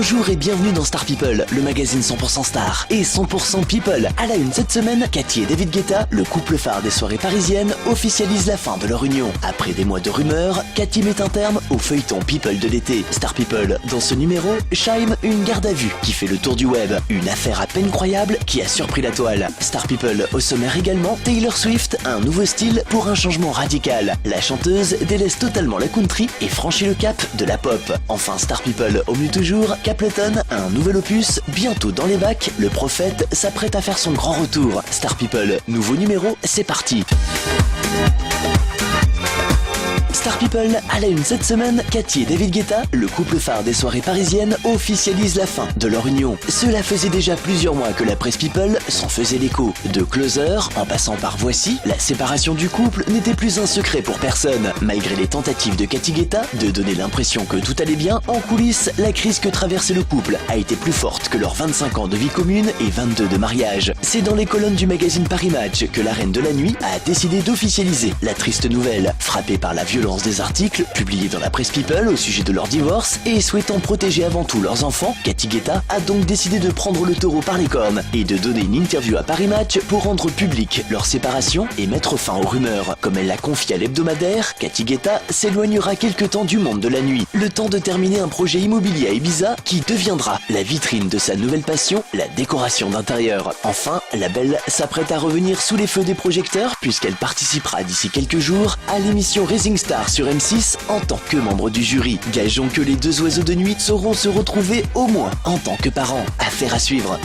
Bonjour et bienvenue dans Star People, le magazine 100% Star et 100% People. À la une cette semaine, Cathy et David Guetta, le couple phare des soirées parisiennes, officialisent la fin de leur union. Après des mois de rumeurs, Cathy met un terme au feuilleton People de l'été. Star People, dans ce numéro, Shaim, une garde à vue qui fait le tour du web. Une affaire à peine croyable qui a surpris la toile. Star People, au sommaire également, Taylor Swift, un nouveau style pour un changement radical. La chanteuse délaisse totalement la country et franchit le cap de la pop. Enfin, Star People, au mieux toujours, Capleton, un nouvel opus, bientôt dans les bacs, le prophète s'apprête à faire son grand retour. Star People, nouveau numéro, c'est parti. Star People, à la une cette semaine, Cathy et David Guetta, le couple phare des soirées parisiennes, officialisent la fin de leur union. Cela faisait déjà plusieurs mois que la presse People s'en faisait l'écho. De Closer, en passant par Voici, la séparation du couple n'était plus un secret pour personne. Malgré les tentatives de Cathy Guetta de donner l'impression que tout allait bien, en coulisses, la crise que traversait le couple a été plus forte que leurs 25 ans de vie commune et 22 de mariage. C'est dans les colonnes du magazine Paris Match que la reine de la nuit a décidé d'officialiser la triste nouvelle. Frappée par la violence des articles publiés dans la presse People au sujet de leur divorce et souhaitant protéger avant tout leurs enfants, Cathy Guetta a donc décidé de prendre le taureau par les cornes et de donner une interview à Paris Match pour rendre publique leur séparation et mettre fin aux rumeurs. Comme elle l'a confié à l'hebdomadaire, Cathy Guetta s'éloignera quelque temps du monde de la nuit, le temps de terminer un projet immobilier à Ibiza qui deviendra la vitrine de sa nouvelle passion, la décoration d'intérieur. Enfin, la belle s'apprête à revenir sous les feux des projecteurs puisqu'elle participera d'ici quelques jours à l'émission Rising Star sur M6 en tant que membre du jury. Gageons que les deux oiseaux de nuit sauront se retrouver au moins en tant que parents. Affaire à suivre.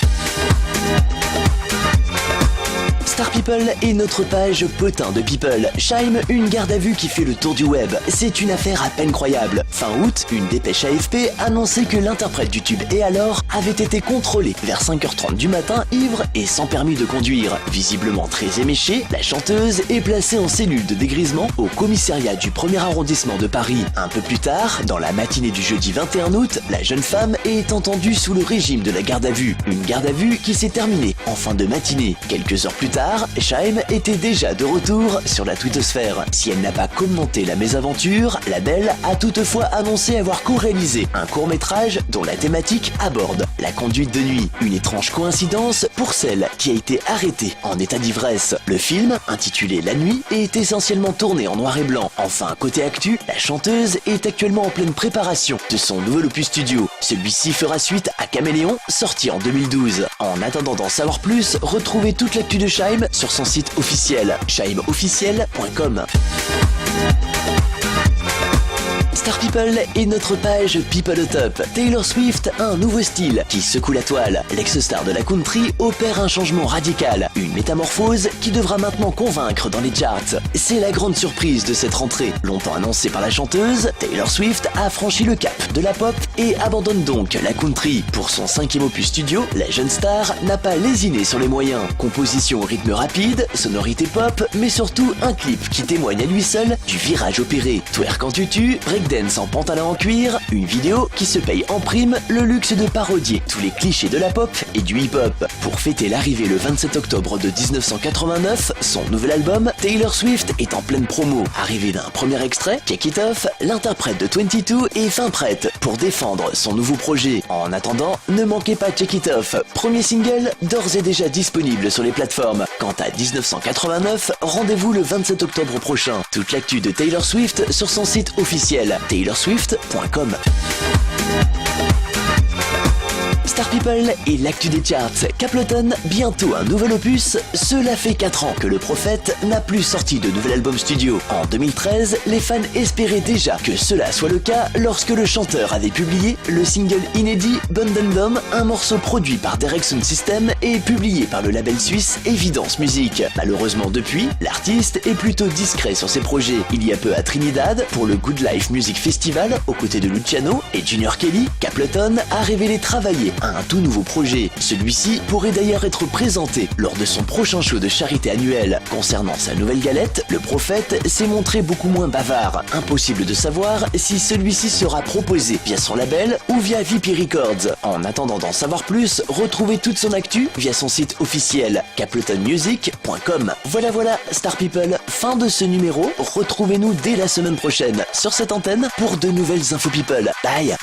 Star People et notre page potin de People. Shaim, une garde à vue qui fait le tour du web. C'est une affaire à peine croyable. Fin août, une dépêche AFP annonçait que l'interprète du tube Et alors avait été contrôlé vers 5h30 du matin, ivre et sans permis de conduire. Visiblement très éméchée, la chanteuse est placée en cellule de dégrisement au commissariat du 1er arrondissement de Paris. Un peu plus tard, dans la matinée du jeudi 21 août, la jeune femme est entendue sous le régime de la garde à vue. Une garde à vue qui s'est terminée en fin de matinée. Quelques heures plus tard, Shaim était déjà de retour sur la twittosphère. Si elle n'a pas commenté la mésaventure, la belle a toutefois annoncé avoir co-réalisé un court-métrage dont la thématique aborde la conduite de nuit. Une étrange coïncidence pour celle qui a été arrêtée en état d'ivresse. Le film, intitulé La Nuit, est essentiellement tourné en noir et blanc. Enfin, côté actu, la chanteuse est actuellement en pleine préparation de son nouvel opus studio. Celui-ci fera suite à Caméléon, sorti en 2012. En attendant d'en savoir plus, retrouvez toute l'actu de Shaim sur son site officiel, shaimofficiel.com. Star People et notre page People au top. Taylor Swift a un nouveau style qui secoue la toile. L'ex-star de la country opère un changement radical, une métamorphose qui devra maintenant convaincre dans les charts. C'est la grande surprise de cette rentrée. Longtemps annoncée par la chanteuse, Taylor Swift a franchi le cap de la pop et abandonne donc la country. Pour son 5e opus studio, la jeune star n'a pas lésiné sur les moyens. Composition au rythme rapide, sonorité pop, mais surtout un clip qui témoigne à lui seul du virage opéré. Twerk en tutu, breakdance en pantalon en cuir, une vidéo qui se paye en prime le luxe de parodier tous les clichés de la pop et du hip-hop. Pour fêter l'arrivée le 27 octobre de 1989, son nouvel album, Taylor Swift est en pleine promo. Arrivé d'un premier extrait, Check It Off, l'interprète de 22 est fin prête pour défendre son nouveau projet. En attendant, ne manquez pas Check It Off, premier single d'ores et déjà disponible sur les plateformes. Quant à 1989, rendez-vous le 27 octobre prochain. Toute l'actu de Taylor Swift sur son site officiel, taylorswift.com. Star People et l'actu des charts. Capleton, bientôt un nouvel opus. Cela fait 4 ans que le prophète n'a plus sorti de nouvel album studio. En 2013, les fans espéraient déjà que cela soit le cas lorsque le chanteur avait publié le single inédit Bundendum, un morceau produit par Derek Sound System et publié par le label suisse Evidence Music. Malheureusement depuis, l'artiste est plutôt discret sur ses projets. Il y a peu à Trinidad, pour le Good Life Music Festival, aux côtés de Luciano et Junior Kelly, Capleton a révélé travailler un tout nouveau projet. Celui-ci pourrait d'ailleurs être présenté lors de son prochain show de charité annuel. Concernant sa nouvelle galette, le prophète s'est montré beaucoup moins bavard. Impossible de savoir si celui-ci sera proposé via son label ou via VP Records. En attendant d'en savoir plus, retrouvez toute son actu via son site officiel capletonmusic.com. Voilà, Star People, fin de ce numéro. Retrouvez-nous dès la semaine prochaine sur cette antenne pour de nouvelles infos People. Bye.